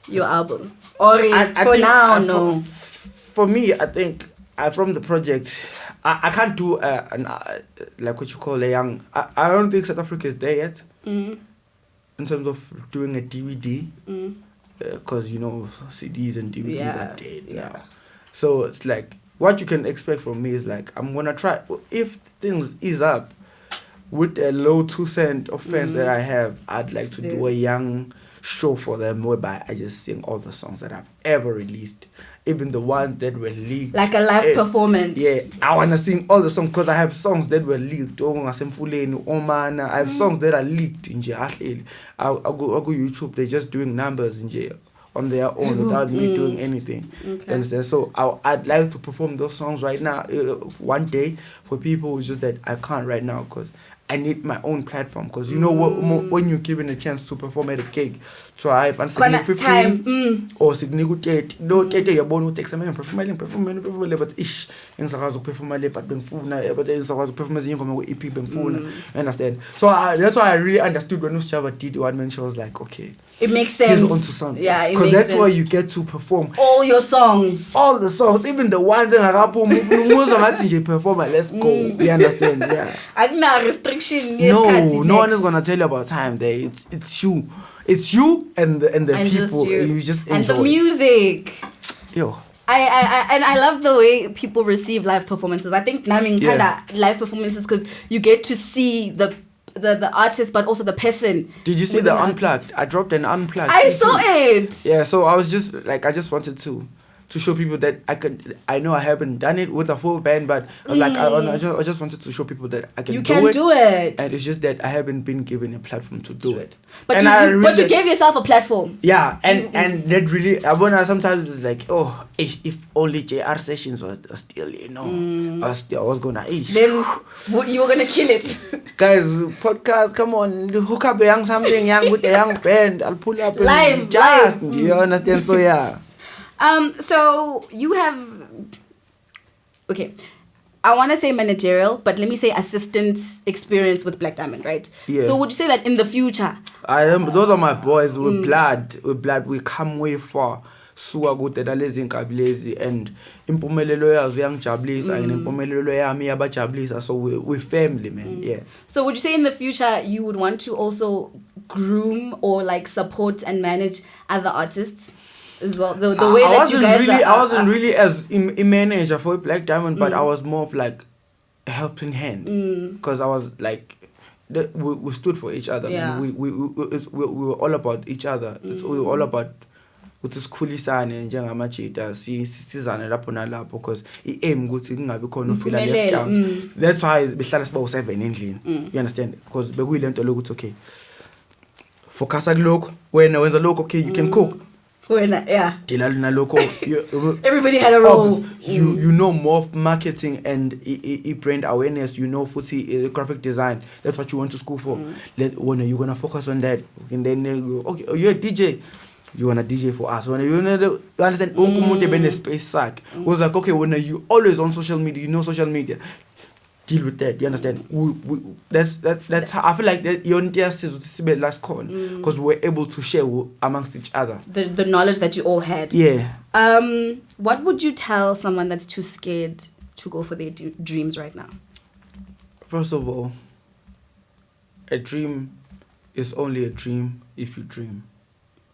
your album, or for now? No. For me, I think from the project, I can't do like what you call a young. I don't think South Africa is there yet in terms of doing a DVD. Because CDs and DVDs are dead now. So it's like what you can expect from me is like I'm gonna try, if things ease up, with a low 2 cent of fans that I have, I'd like to do a young show for them whereby I just sing all the songs that I've ever released, even the ones that were leaked. Like a live performance. Yeah, I want to sing all the songs because I have songs that were leaked. I have songs that are leaked in jail. I'll go YouTube, they're just doing numbers in jail on their own without me doing anything. Okay. And so I'd like to perform those songs right now one day for people who's just that I can't right now because I need my own platform. Because you know when you're given a chance to perform at a gig, so I and time or significant no you born take some perform but ish engizakwazi ukuperforma le but bengifuna but engizakwazi ukuperforma ezinye ingoma ku EP bengifuna. Understand? So that's why I really understood when Ushaba did one man show. I was like, okay, it makes sense. He's onto something. Yeah, because that's why you get to perform all your songs. All the songs, even the ones that are performer. Let's go. You understand? Yeah. No restriction. No one is gonna tell you about time there. It's you. It's you and the people. You just enjoy. And the music. Yo. I love the way people receive live performances. I think live performances because you get to see the artist but also the person. Did you see the unplugged? I dropped an unplugged. I saw it. Yeah, so I was just like, I just wanted to show people that I know I haven't done it with a full band, but like I just wanted to show people that I can do it. And it's just that I haven't been given a platform to do it. But you gave yourself a platform. Yeah, and that really, sometimes it's like, oh, if only JR sessions was still, I was gonna then you were gonna kill it. Guys, podcast, come on, hook up something young with a young band. I'll pull up live. You understand? So yeah. So you have, okay, I want to say managerial, but let me say assistant experience with Black Diamond, right? Yeah. So would you say that in the future? Those are my boys. With blood, we come way far. Suwa good lezi nkabilezi and impumelelo yazo yangijabulisa and impumelelo yami yabajabulisa, so we family, man. Yeah. So would you say in the future you would want to also groom or like support and manage other artists as well? The way that you guys I wasn't really as a manager for Black Diamond, but I was more of like a helping hand because I was like we stood for each other. Yeah. Man. We were all about each other. We were all about ukutsikhulisane njengamajita sisizane lapho nalapho because iaim ukuthi kungabi khona ufila left out. That's why behlala siba u7 endlini. You understand? Because bekuyilento lokuthi okay, focus kuloko wena wenza lokho, okay, you can cook. Yeah. Everybody had a role. You know more of marketing and brand awareness. You know, graphic design. That's what you went to school for. When you're gonna focus on that, and then okay, you're a DJ. You wanna DJ for us. When you understand, space sack. Was like, okay, when you always on social media, you know social media. Deal with that. You understand? That's how I feel like that. Your last con because we're able to share amongst each other the knowledge that you all had. Yeah. What would you tell someone that's too scared to go for their dreams right now? First of all, a dream is only a dream if you dream.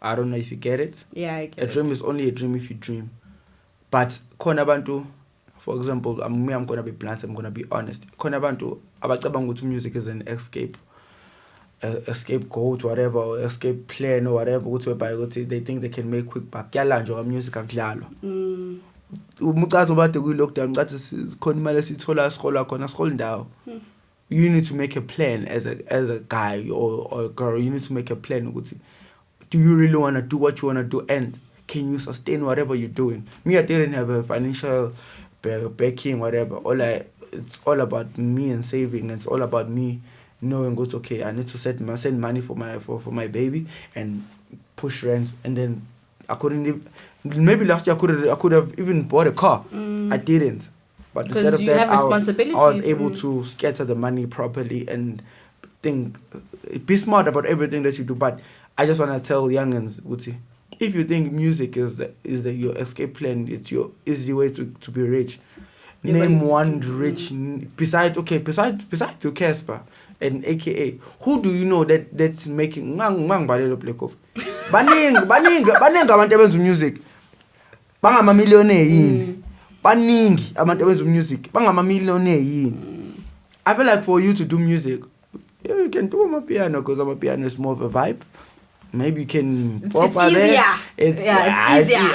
I don't know if you get it. Yeah, I get it. A dream is only a dream if you dream. But khona abantu, for example, I'm going to be blunt, I'm going to be honest. Khona abantu abacabanga ukuthi music is an scapegoat, whatever, or escape plan or whatever, they think they can make quick buck. Yalanjwa music akudlalwa. Umucathi ubade ku lockdown ngathi khona imali esithola isikole khona isikole ndawo. You need to make a plan as a guy or a girl. You need to make a plan ukuthi do you really want to do what you want to do and can you sustain whatever you're doing? Me, I didn't have a financial backing, whatever. It's all about me and saving. It's all about me knowing what's okay. I need to send money for my baby and push rents. And then I couldn't maybe last year I could have even bought a car. I didn't. But instead of that, I was able to scatter the money properly and be smart about everything that you do. But I just want to tell youngins, Uti, if you think music is your escape plan, it's your easy way to be rich. Name one rich besides your Casper and AKA. Who do you know that's making balelo play off? Baningi abantu abenza music. Bangama millionaire yini. Baningi abantu abenza music. Bangama millionaire yini. I feel like for you to do music, Yeah, you can do amapiano because amapiano is more of a vibe. Maybe you can It's easier. It's easier.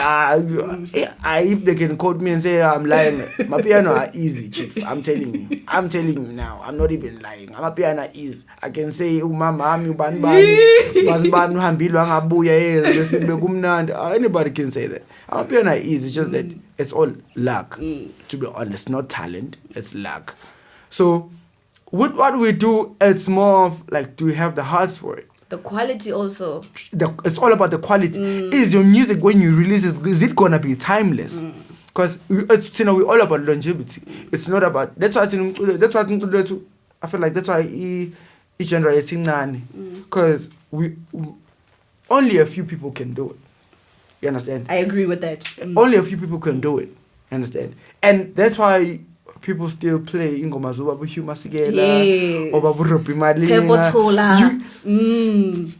If they can quote me and say I'm lying, my piano are easy, chief. I'm telling you now. I'm not even lying. My piano is. I can say anybody can say that. My piano is. It's just that it's all luck. To be honest, not talent. It's luck. So, with what we do, it's more of like, do we have the hearts for it? The quality also. It's all about the quality. Is your music, when you release it, is it gonna be timeless? Because we're all about longevity. It's not about. That's why I feel like that's why each genre is because we only a few people can do it. You understand? I agree with that. Only a few people can do it. You understand? And that's why people still play ingoma zoba Huma Sigela or Babu Ropi Madlinga.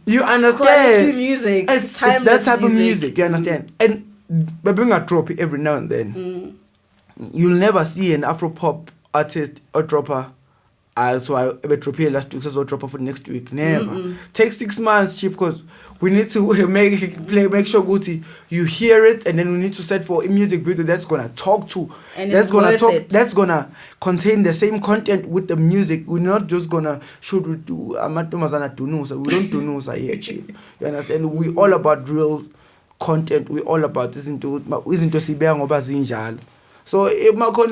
You understand? Quality music. It's that type of music. You understand? And bring a drop every now and then. You'll never see an Afro pop artist or dropper. So I drop here last week, so I'll drop for next week. Never. Take 6 months, chief, because we need to make sure Gucci you hear it, and then we need to set for a music video that's gonna talk to, and that's gonna contain the same content with the music. We're not just gonna shoot with Amatomazana Tunusa. We don't Tunusa here, chief. You understand? We all about real content. We all about this into Sibang or Bazinjal. So if my sorry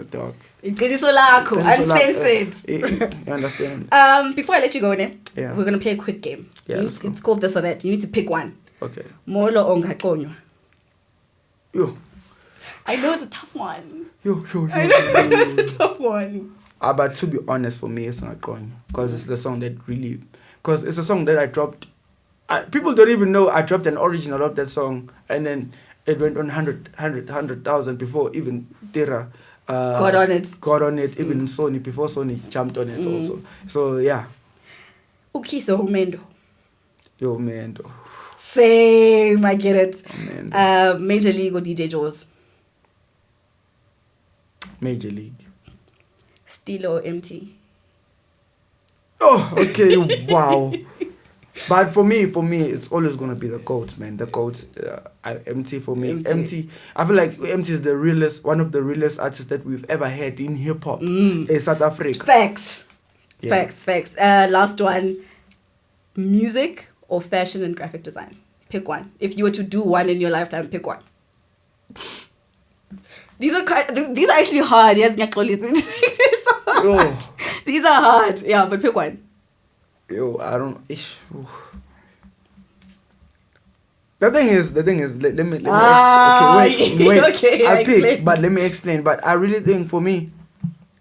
dog. Uncensored. You understand? Before I let you go, we're gonna play a quick game. Yeah, it's called this or that. You need to pick one. Okay. Molo or Ngaqonywa. Yo. I know it's a tough one. Yo. I know it's a tough one. But to be honest, for me, it's Ngaqonywa because it's the song that really, because it's a song that I dropped. People don't even know I dropped an original of that song, and then it went on 100,000 before even Tera got on it. Even Sony, before Sony jumped on it also. So yeah. Ukhiso Humendo. Yo, Mendo. Same, I get it. Oh, Major League or DJ Jaws? Major League. Stilo or MT? Oh, okay, wow. But for me, it's always gonna be the GOAT, man. The GOAT, MT for me. MT. I feel like MT is one of the realest artists that we've ever had in hip hop in South Africa. Facts. Last one. Music or fashion and graphic design? Pick one. If you were to do one in your lifetime, pick one. These are actually hard. Yes, These are hard. Yeah, but pick one. Yo, I don't. The thing is, let me explain. Okay, I'll pick, but let me explain. But I really think for me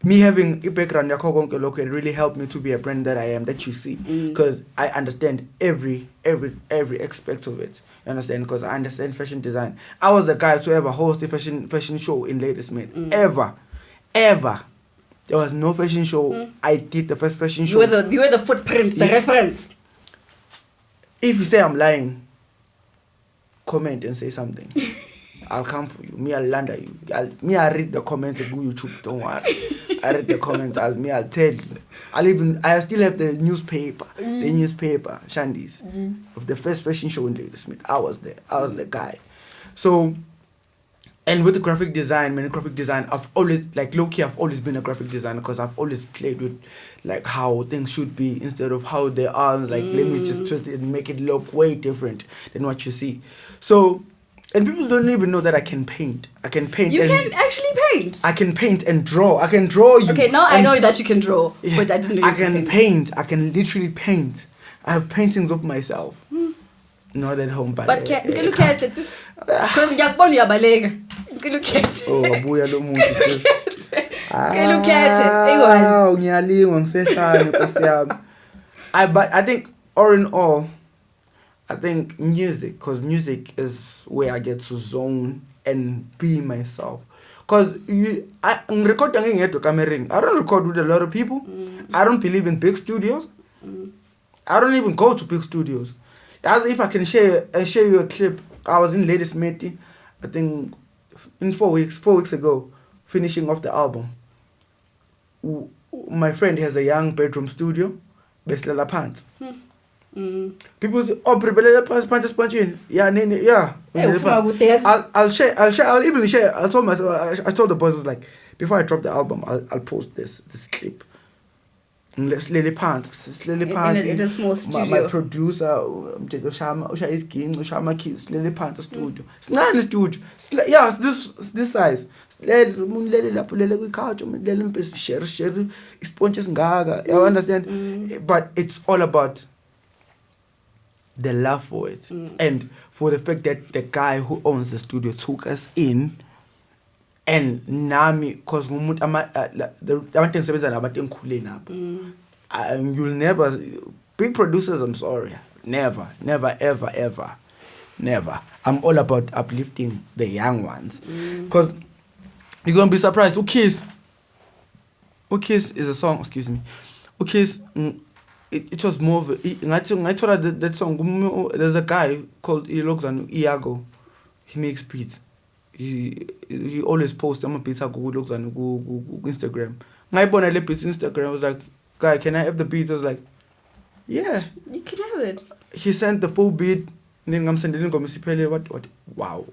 having a background can really help me to be a brand that I am, that you see, because I understand every aspect of it. You understand? Because I understand fashion design. I was the guy to ever host a fashion show in Ladysmith. Ever. There was no fashion show. I did the first fashion show. You were the footprint, the reference. If you say I'm lying, comment and say something. I'll come for you. I'll land at you. I'll read the comments on YouTube. Don't worry. I read the comments. I'll tell you. I still have the newspaper. The newspaper, Shandy's, of the first fashion show in Ladysmith. I was there. I was the guy. So. And with the graphic design, I've always, like, low-key, I've always been a graphic designer because I've always played with, like, how things should be instead of how they are. Like, let me just twist it and make it look way different than what you see. So, and people don't even know that I can paint. You can actually paint? I can paint and draw. I can draw you. Okay, now I know that you can draw, but I didn't know you can paint. I can literally paint. I have paintings of myself. Not at home, but can you look at it? Because ngiyakubona uyabaleka. Look at it. Oh, abuya lo muntu. Can look at it? Wow, ngiyalingwa ngisehlane Nkosi yami. But I think all in all, I think music, because music is where I get to zone and be myself. Because I record cameras. I don't record with a lot of people. I don't believe in big studios. I don't even go to big studios. As if I can share you a clip. I was in Ladysmith, I think, in 4 weeks ago, finishing off the album. my friend has a young bedroom studio. Beslela pants. People say, "Oh, prepare pants punching." Yeah, yeah. I'll share. I'll even share. I told myself. I told the boys, I was like, before I drop the album, I'll post this clip. Slowly pants. In a small studio. My producer, Usha is king. Usha kids. Slowly pants studio. It's not in the studio. Yeah, this size. Let couch. Share. Sponges gaga. You understand? But it's all about the love for it, and for the fact that the guy who owns the studio took us in, and nami cause ngumuntu abantu engisebenza nabo abantu engikhule nabo. You'll never, big producers, I'm sorry, never ever. I'm all about uplifting the young ones, cause you're gonna be surprised. Kiss is a song, excuse me. Kiss, it was more of that song. There's a guy called Iago. He makes beats. He always posts beats on Instagram. I bought a beats on Instagram. I was like, guy, can I have the beat? I was like, yeah, you can have it. He sent the full beat. Then I'm sending what? Wow.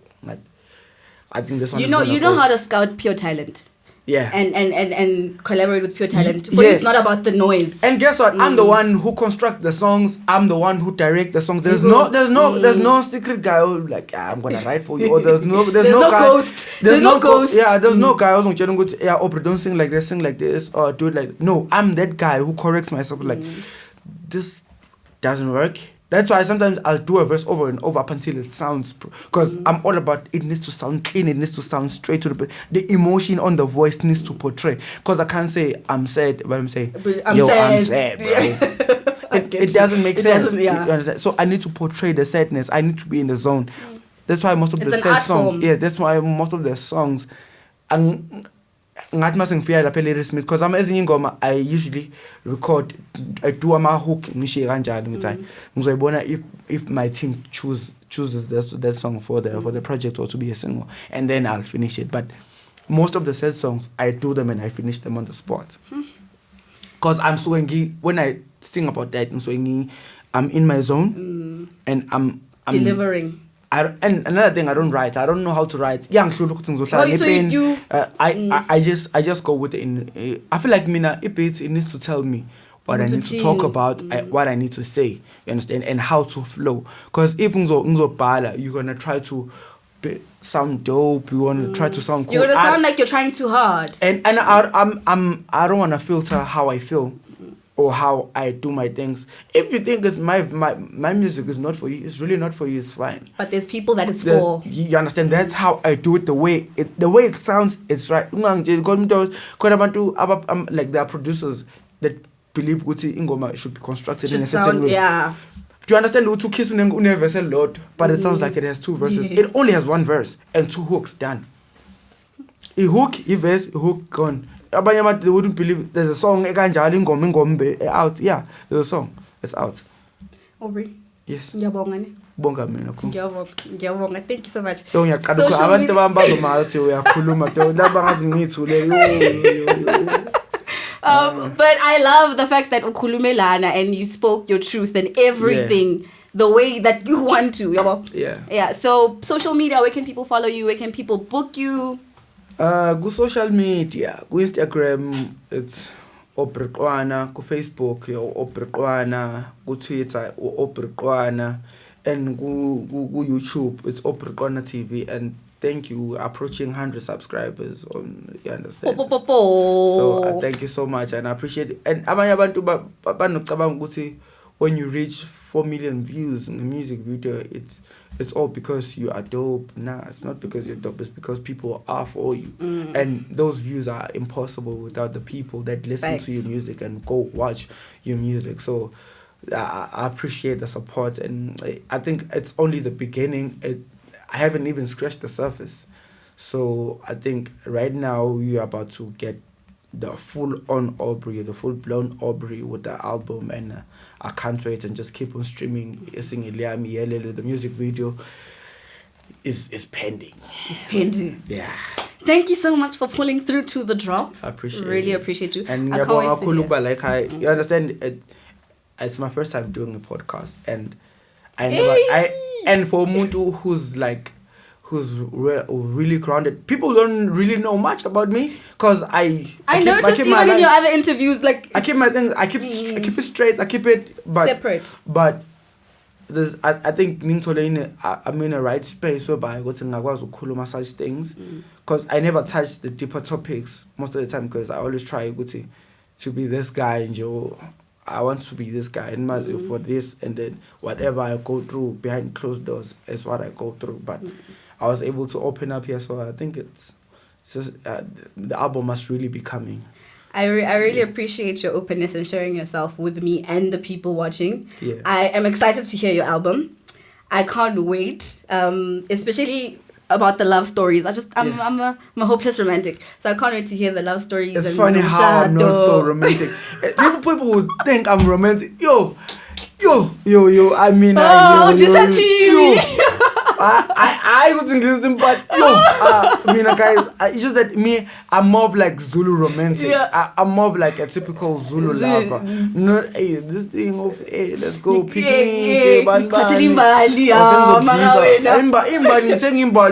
I think this one. You know how to scout pure talent. Yeah. And collaborate with pure talent. For you, it's not about the noise. And guess what? I'm the one who construct the songs. I'm the one who direct the songs. There's no secret guy who like, I'm gonna write for you. Or there's no guy, ghost. There's no ghost. Yeah, there's no guy who's going to yeah, Aubrey, don't sing like this, or do it like. No, I'm that guy who corrects myself like, this doesn't work. That's why sometimes I'll do a verse over and over up until it sounds, because I'm all about it needs to sound clean, it needs to sound straight to the emotion on the voice needs to portray. Because I can't say I'm sad, but I'm saying I'm sad, bro. It doesn't make sense. You understand? So I need to portray the sadness. I need to be in the zone. That's why most of the sad songs. Yeah, that's why most of the songs. Because I'm as in Ingoma, I usually record, I do a hook if my team chooses that song for the project or to be a single, and then I'll finish it. But most of the sad songs, I do them and I finish them on the spot. Because I'm so angry when I sing about that, I'm in my zone and I'm delivering. And another thing, I don't write. I don't know how to write. I just go with it. I feel like it needs to tell me what I need to talk about, what I need to say. You understand? And how to flow. Because if you're gonna try to sound dope. You want to try to sound cool. You're gonna sound like you're trying too hard. And I don't want to filter how I feel. Or how I do my things. If you think it's my music is not for you, it's really not for you, it's fine. But there's people that it's for. You understand? That's how I do it. The way it sounds, it's right. Like there are producers that believe Gucci Ingoma should be constructed in a certain way. Yeah. Do you understand? Utu Kiss verse a lot, but it sounds like it has two verses. It only has one verse and two hooks done. A hook, a verse, a hook gone. They wouldn't believe there's a song out. Yeah, there's a song. It's out. Aubrey. Yes. Bonga mina. Thank you so much. But I love the fact that ukhulumelana and you spoke your truth and everything the way that you want to. Yeah. So social media, where can people follow you? Where can people book you? Go social media, go Instagram, it's Aubrey Qwana, go Facebook, Aubrey Qwana, go Twitter, Aubrey Qwana, and go YouTube, it's Aubrey Qwana TV. And thank you, approaching 100 subscribers on, you understand? So thank you so much, and I appreciate it. And when you reach 4 million views in the music video, it's all because you are dope. Nah, it's not because you're dope. It's because people are for you. And those views are impossible without the people that listen to your music and go watch your music. So I appreciate the support. And I think it's only the beginning. I haven't even scratched the surface. So I think right now we are about to get the full-on Aubrey, the full-blown Aubrey with the album. And I can't wait and just keep on streaming. The music video is pending. It's pending. Yeah. Thank you so much for pulling through to the drop. I appreciate really it. appreciate you. And I can't wait to hear. like you understand it's my first time doing a podcast, and and for Muntu who's really grounded. People don't really know much about me because I noticed even in your other interviews, like I keep my things. I keep it straight. I keep it separate. But I think I'm in a right space whereby I got to such things because I never touch the deeper topics most of the time because I always try to be this guy and I want to be this guy and for this, and then whatever I go through behind closed doors is what I go through. But I was able to open up here, so I think it's just the album must really be coming. I really appreciate your openness and sharing yourself with me and the people watching. Yeah. I am excited to hear your album. I can't wait, especially about the love stories. I'm a hopeless romantic, so I can't wait to hear the love stories. It's funny how I'm not so romantic. People would think I'm romantic. Yo. I mean, I wasn't listening, but guys, it's just that I'm more of like Zulu romantic. Yeah. I'm more of like a typical Zulu lover. Not this thing of let's go picking.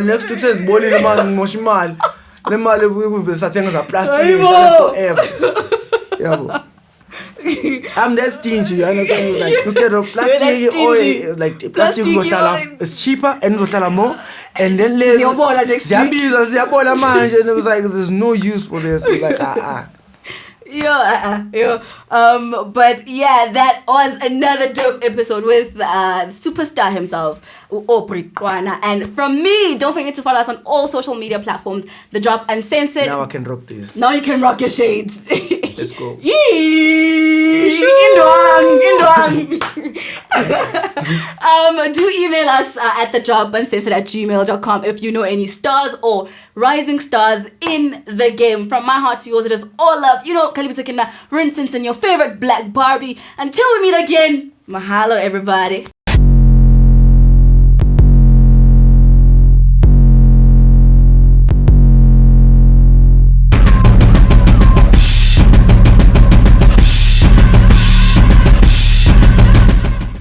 Next to says bowling moshimali. Le mali we sathenga za plastic forever. I'm that stingy, you understand? Like instead of plastic oil, like plastic it's cheaper and more. And then next week. And it was like there's no use for this. It's like But yeah, that was another dope episode with superstar himself, Aubrey Qwana. And from me, don't forget to follow us on all social media platforms. The Drop Uncensored. Now I can rock this. Now you can rock your shades. Let's go. Do email us at thedropuncensored@gmail.com if you know any stars or rising stars in the game. From my heart to yours, it is all love. Kalibu Sekina, Rinsensen, your favorite Black Barbie. Until we meet again, mahalo everybody.